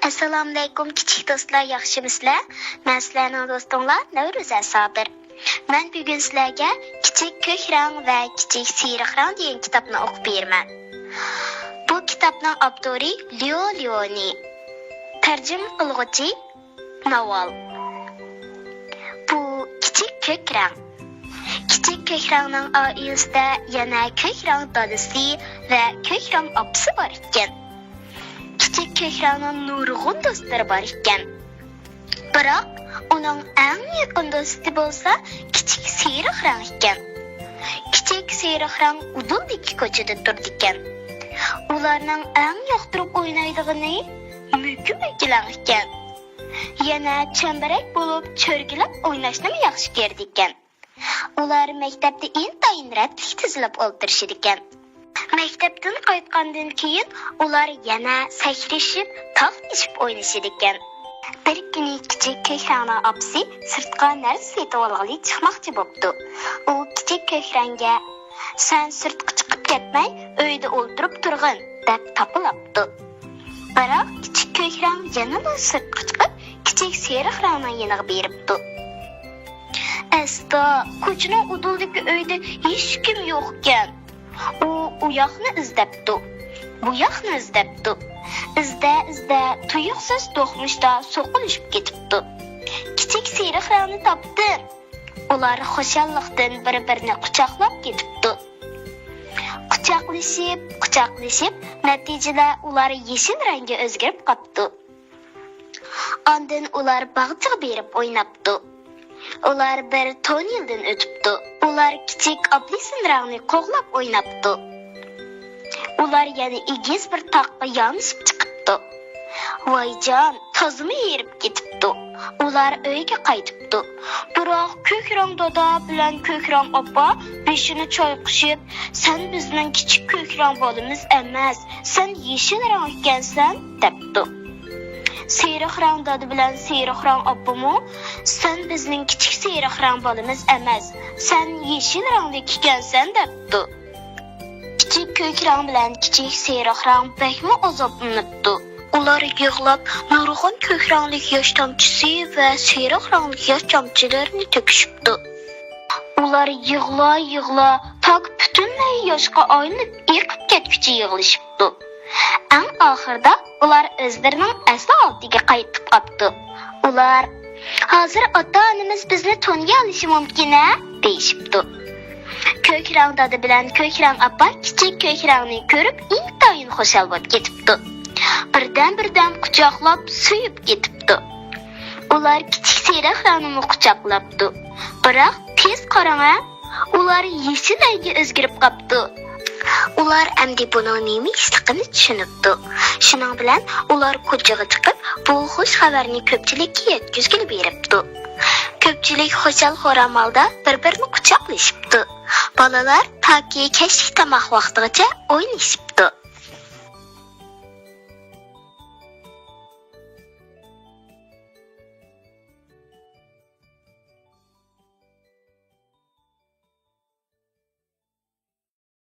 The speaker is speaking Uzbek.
Assalomu alaykum kichik do'stlar, yaxshimisizlar? Men sizlarning do'stinglar Navro'za Sabir. Men bugun sizlarga Kichik ko'k rang va Kichik siyriq rang degan kitobni o'qib beraman. Bu kitobning avtori Leo Leoni. Tarjima qiluvchi Naval. Bu Kichik ko'k rang. Kichik ko'k rangning oilasida yana ko'k rang dadasi va ko'k rang opasi bor ekan. Kichik ko'k rangning nurg'un do'stlari bor ekan. Biroq uning eng yaqin do'sti bo'lsa kichik siyriq rang ekan. Kichik siyriq rang uduldagi ko'chada turdi ekan. Ularning eng yoqtirib o'ynaydigani mukum-mukulang ekan. Yana chambarak bo'lib cho'rgilab o'ynashni yaxshi ko'rdi ekan. Ular maktabda intayin ratlik tizilib o'tirishar ekan. Maktabdan qaytgandan keyin ular yana sakrashib, taqlashib o'ynashar ekan. Bir kuni kichik ko'k rangning opasi sirtqa narsa setib olg'ali chiqmoqchi bo'pti. U kichik ko'k rangga "Sen sirtqa chiqib ketmay, uyda o'ltirib turg'in" deb tapilabdi. Biroq kichik ko'k rang yana sirtqa chiqib, kichik siyriq rangning yoniga beribdi. "Asta, ko'chaning uduldagi uyda hech kim yo'q ekan." U yoqni izlabdi. Bu yoqni izlabdi. Izda tuyuqsiz to'xmishda so'qilishib ketibdi. Kichik siyriq rangni topdi. Ular xushalliqdan bir-birini quchoqlab ketibdi. Quchoqlashib, natijada ular yashil rangga o'zgarib qoldi. Ondan ular bog'chaga berib o'ynabdi. Ular bir toneldan o'tibdi. Ular kichik apelsin rangni qo'g'lab o'ynabdi. Ular yana egiz bir taqqa yonishib chiqibdi. Voyjon, tozimi yerib ketibdi. Ular uyga qaytibdi. Biroq ko'k rang dada bilan ko'k rang oppa beshini choyqishib, "Sen bizning kichik ko'k rang bolamiz emas, sen yashil rang ekansan" debdi. Siyriq rang dada bilan siyriq rang oppamu "Sen bizning kichik siyriq rang bolamiz emas, sen yashil rangda ekansan" debdi. Kichik ko'k rang bilan kichik siyriq rang bekmi azoblanibdi. Ular yig'lab, nurg'un ko'k ranglik yosh tomchisi va siyriq ranglik yosh tomchilarini to'kishibdi. Ular yig'la tok butunlay yoshga aylanib yiqib ketguncha yig'lashibdi. Eng oxirida ular o'zlarining asl holatiga qaytib qoldi. Ular "Hozir ota-onamiz bizni to'nga olishi mumkin-a?" deyishibdi. Ko'k rang dada bilan ko'k rang oppa kichik ko'k rangni ko'rib intayin xushal bo'lib ketibdi. Birdan quchoqlab suyib ketibdi. Ular kichik siyriq rangni quchoqlabdi. Biroq tez qarang-a, ular yashil rangga o'zgarib qolibdi. Ular endi buning nima ishligini tushunibdi. Shuning bilan ular ko'chaga chiqib, bu xush xabarni ko'pchilikka yetkazib beribdi. Ko'pchilik xushal-xo'ramalda bir-birini quchoqlashibdi. Bolalar toki kechki tomoq vaqtigacha o'ynashibdi.